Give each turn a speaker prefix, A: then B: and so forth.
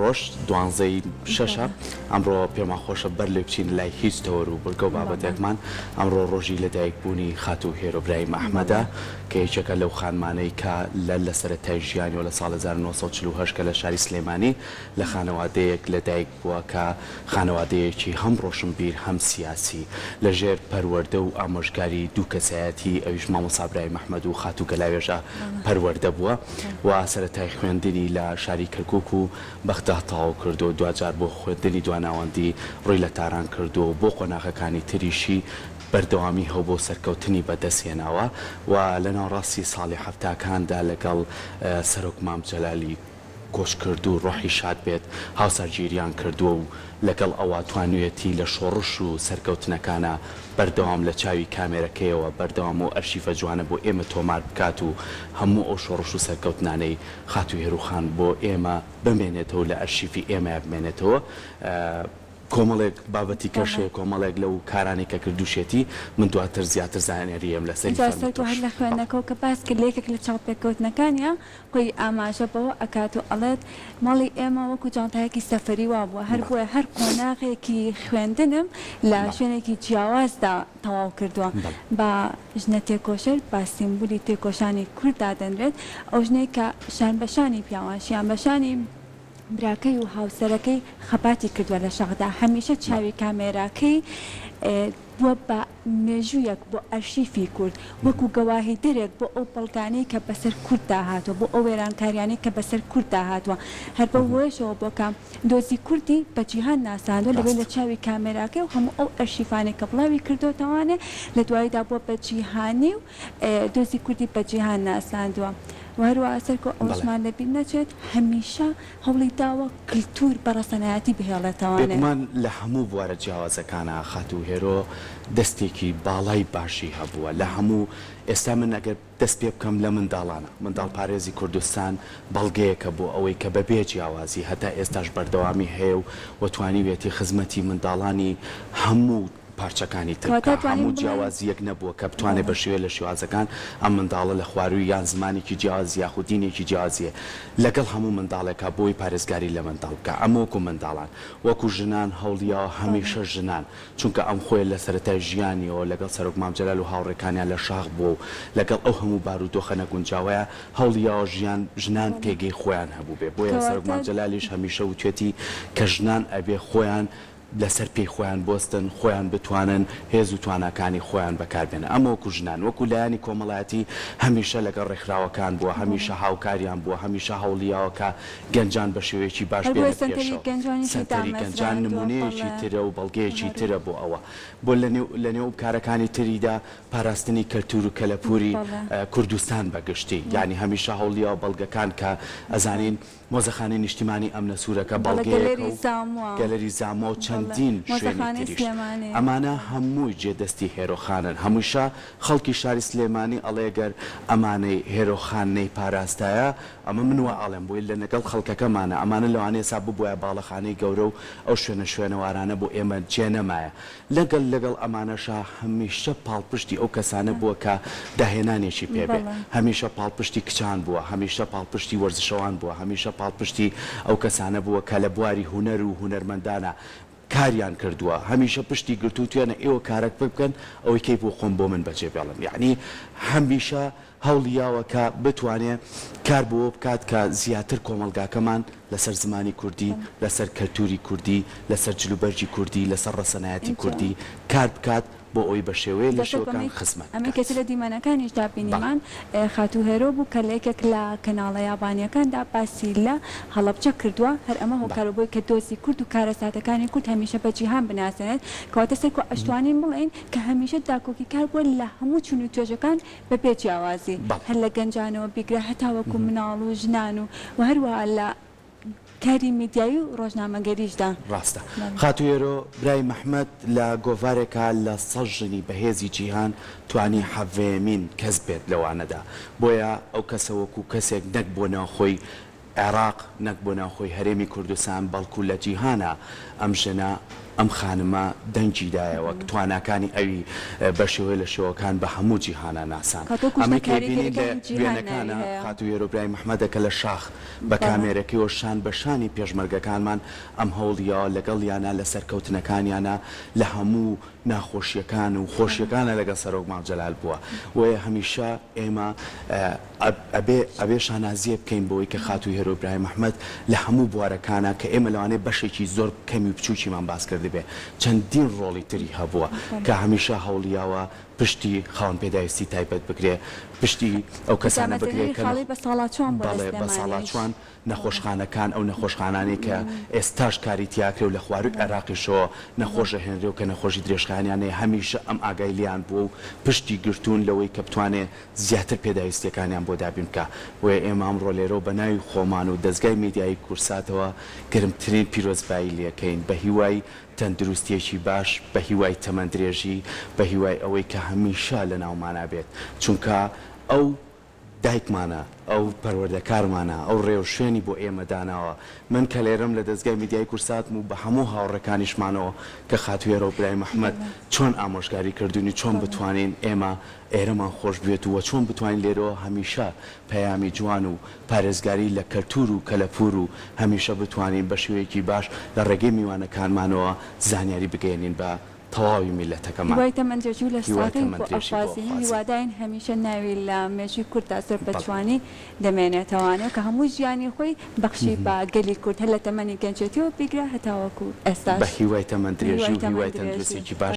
A: ڕۆژ دوانزەی شەشە ئەمڕۆ پێمان خۆشە بەر لێ بچین لای هیچ تەوەر و بڵگە و بابەتێکمان ئەمڕۆ ڕۆژی لەدایکبوونی خاتوو هێرۆبرای مححمەدە کە یەکێکە لەو خانمانەی کە لە سەرەتای ژیانی و لە ساڵ 1940 کە لە شاری سلێمانی لە خانەوادەیەک لەدایک بووە کە خانەوادەیەکی هەم ڕۆشنبیر هەم سیاسی لەژێر پەروەردە و ئامۆژگاری دوو کەسایەتی ئەویش مامۆستا برای مححمەد و خاتوو گەلاوێژە پەروەردە بووە و سەرەتای خوێندنی لە شاری کەرکووک و بەختە تەواو کردو و دوجار بۆ خوێندنی دواناوەندی ڕووی لە تاران کردو و بۆ قۆناغەکانی تریشی بەردەوامی هەو بۆ سەرکەوتنی بەدەستهێناوە و لە ناوڕاستی ساڵی هەفتاکاندا لەگەڵ سەرۆک مام جەلالی کۆش کرد و ڕۆحی شاد بێت هاوسەرگیریان کردووە و لەگەڵ ئەوە توانوێتی لە شۆڕش و سەرکەوتنەکانە بەردەوام لە چاوی کامێرەکەیەوە بەردەوام و ئەرشیفە جوانە بۆ ئێمە تۆمار بکات و هەموو ئەو شۆڕش و سەرکەوتنانەی خاتوو هێروخان بۆ ئێمە بمێنێتەوە لە ئەرشیفی ئێمە بمێنێتەوە کۆمەڵێک بابەتی کەشێ کۆمەڵێک لەو کارانی کە کردوشێتی من دواتر زیاتر زانیاریەم لەسەر
B: هەر لە خوێندنەکەەوە کە باس کرد لێکێک لە چاوپێککەوتنەکانیە خۆی ئاماژەبەوە ئەکات و ئەڵێت ماڵی ئێمە وەکو جانتایەکی سەفەری وا بووە هەر بووە هەر قۆناغێکی خوێندنم لە شوێنێکی جیاوازدا تەواو کردووە بە ژنە تێکۆشەر با سیمبولی تێکۆشانی کورددا دەنرێت ئەو ژنەی کە شان بەشانی پیاوان شیان بەشانی براکەی و هاوسەرەکەی خەباتی کردووە لە شەغدا هەمیشە چاوی کامێراکەی بووە بە مێژوویەک بۆ ئەرشیفی کورد وەکو گەواهی دەرێک بۆ ئەو بەڵگانەی کە بەسەر کورددا هاتووە بۆ ئەو وێرانکاریانی کە بەسەر کورددا هاتووە هەر بە وەشەوە بۆکە دۆزی کوردی بە جیهان ناساندوە لەبێت لە چاوی کامێراکەی و هەموو ئەو ئەرشیفانێک کە بڵاوی کردوتەوانێ لە دواییدا بۆ بە جیهانی و دۆزی کوردی بە جیهان ناساندووە وهروە سەرکۆ ئەوشمان لەبیر نەچێت هەمیشە هەوڵی داوە کللتور بەڕەسەنایەتی بهێڵێتەوانێت
A: من لە هەموو بوارە جیاوازەکانە خاتوو هێرۆ دەستێکی باڵای باشی هەبووە لە هەموو ئێستا من ئەگەر دەست پێ بکەم لە منداڵانە منداڵ پارێزی کوردستان بەڵگەیەکە بۆ ئەوەی کە بەبێ جیاوازی هەتا ئێستاش بەردەوامی هەیە و وەتوانی وێتی خزمەتی منداڵانی هەموو پارچەکانی تر هەموو جیاوازیەک نەبووە کە بتوانێت بە شێوە لە شێوازەکان ئەم منداڵە لە خواروی یان زمانێکی جیاواز یاخودینێکی جیازیە لەگەڵ هەموو منداڵێکە بۆی پارێزگاری لە منداڵ بکە ئەمە وەکو منداڵان وەکو ژنان هەوڵیاوە هەمیشە ژنان چونکە ئەم خۆی لە سەرەتای ژیانیەوە لەگەڵ سەرۆک مام جەلال و هاوڕێکانیان لە شاخ بوو لەگەڵ ئەو هەموو بارودۆخە نەگونجاوەیە هەوڵیاوە ژنان پێگەی خۆیان هەبوو بێ بۆیە سەرۆک مام جەلالیش هەمیشە وتێتی کە ژنان ئەبێ خۆیان لەسەر پێی خۆیان بۆستن خۆیان بتوانن هێز و توانەکانی خۆیان بەکاربێنن ئەمە وەکو ژنان وەکو لایانی کۆمەڵایەتی هەمیشە لەگەڵ ڕێکخراوەکان بووە هەمیشە هاوکاریان بووە هەمیشە هەوڵیاوەکە گەنجان بە شێوەیەکی باش بێنە پێشەوە سەنتەری گەنجان نمونەیەکی ترە و بەڵگەیەکی ترە بۆ ئەوە بۆ لە نێو کارەکانی تریدا پاراستنی کەلتور و کەلەپوری کوردستان بەگشتی یعنی هەمیشە هەوڵیاوە بەڵگەکان کە ئەزانین مۆزەخانەی نیشتیمانی ئەمنە سوورەکە گەلەری زامۆ و چەندین شوێنی تریش ئەمانە هەمووی جێدەستی هێرۆخانن هەمووشە خەڵکی شاری سلێمانی ئەڵێگەر ئەمانەی هێرۆخانەی پاراستایە ئەمە منوە ئاڵێم بۆی لە نەگەڵ خەڵکەکەمانە ئەمانە لەوانەیە سا ببووە باڵەخانەی گەورە و ئەو شوێنەوارانە بۆ ئێمە جێنەمایە لەگەڵ ئەمانەشە هەمیشە پاڵپشتی ئەو کەسانە بووە کە داهێنانێکی پێبێ هەمیشە پاڵپشتی کچان بووە هەمیشە پاڵپشتی وەرزشەوان بووە هەمیشە پاڵپشتی ئەو کەسانە بووە کە لە بواری هوەر و هوەرمەندانە کاریان کردووە هەمیشە پشتی گرت و توێنە ئێوە کارێک بکەن ئەوەی کەی بۆ خۆم بۆ من بەجێ بێڵم یعنی هەمیشە هەوڵیاوە کە بتوانێت کار بۆ بکات کە زیاتر کۆمەلگاکەمان لەسەر زمانی کوردی لەسەر کەلتوری کوردی لەسەر جلوبەرجی کوردی لەسەر ڕەسەنایەتی کوردی کار بکات بۆ ئەوی بە شێوەیە لە شێوەکان خزمەت
B: ئەمە کەسی لە دیمەنەکانیشدا بینیمان خاتوو هێرۆ بوو کە لە یەکێک لە کەناڵە یابانیەکاندا باسی لە هەڵەبجە کردووە هەر ئەمە هۆکارەبووی کە دۆزی کورد و کارەساتەکانی کورد هەمیشە بە جیهان بناسێنێت کەواتە سەرکۆ ئەشتوانین بڵێن کە هەمیشە داکۆکی کار بووە لە هەموو چون و توێژەکان بە پێ جیاوازی هەر لە گەنجانەوە بیگرە هەتا وەکو مناڵ و ژنان و هەروە لە کاری میدیایی و ڕۆژنامەگەریشدا
A: ڕاستە خاتوو هێرۆ برای مححمەد لە گۆڤارێکە لە سەژنی بەهێزی جیهان توانی حەڤێمین کەس بێت لەوانەدا بۆیە ئەو کەسە وەکو کەسێک نەک بۆ ناوخۆی عێراق نەک بۆ ناوخۆی هەرێمی کوردستان بەڵکو لە جیهانە ئەم ژنە ئەم خانمە دەنگیدایەوە تواناکانی ئەوی بە شێوەیە لە شێوەکان بە هەموو جیهانە ناسان ئەمە کێبینی لە وێنەکانە خاتووی هێرۆ محەممەدەکە لە شاخ بە کامێرەکەیەوە شان بە شانی پێشمەرگەکانمان ئەم هەوڵیەوە لەگەڵ یانە لە سەرکەوتنەکانیانە لە هەموو ناخۆشیەکان و خۆشیەکانە لەگە سەرۆک ماجەلال بووە وەیە هەمیشە ئێمە ئەبێ شانازیە بکەین بۆی کە خاتووی هێرۆ ئیبراهیم محەممەد لە هەموو بوارەکانە کە ئێمە لەوانەیە بەشێکی زۆر کەمی و بچووکیمان باس کرد بێ چەندین ڕۆڵی تری هەبووە کە هەمیشە هەوڵیاوە پشتی خاوەن پێداویستی تایبەت بکرێ پشتی ئەو کەسانە بکرێت بە ساڵاچوان نەخۆشخانەکان ئەو نەخۆشخانانی کە ئێستاش کاری تیاکرێ و لە خواروی عێراقیشەوە نەخۆشە هێنرێ و کە نەخۆشی درێژخانیانەیە هەمیشە ئەم ئاگای لیان بووە و پشتی گرتوون لەوەی کە بتوانێت زیاتر پێداویستیەکانیان بۆ دابین بکە وێ ئێمە ئەمڕۆ لێرە بە ناوی خۆمان و دەستگای میدیایی کورساتەوە گرمترین پیرۆزبایی لەکەین بە هیوای تەندروستیەکی باش بە هیوای تەمەندرێژی بە هیوای ئەوەی کە هەمیشە لە ناومانە بێت چونکە ئەو دایکمانە ئەو پەروەردەکارمانە ئەو ڕێو شوێنی بۆ ئێمە داناوە من کە لێرەم لە دەستگای میدیای کورساتم و بە هەموو هاوڕەکانیشمانەوە کە خاتووی هێرۆ ئیبراهیم محەممەد چۆن ئامۆژگاری کردوونی چۆن بتوانین ئێمە ئێرەمان خۆش بێت و چۆن بتوانین لێرەوە هەمیشە پەیامی جوان و پارێزگاری لە کەلتور و کەلەپور و هەمیشە بتوانین بە شێوەیەکی باش لە ڕێگەی میوانەکانمانەوە زانیاری بگەێنین بە تەواوی میلەتەکەمان
B: هیوای تەمەندرێژی و لە ساغی بۆ ئەفازی هیواداین هەمیشە ناوی لە مێژووی کوردا زۆر بەجوانی دەمێنێتەوانێ کە هەموو ژیانی خۆی بەخشی بە گەلی کورد هەر لە تەمەنی گەنجێتیەوە بیگرە هەتاوەکو ئێستا
A: بە هیوای تەمەندرێژی و هیوای تەندروستێکی باش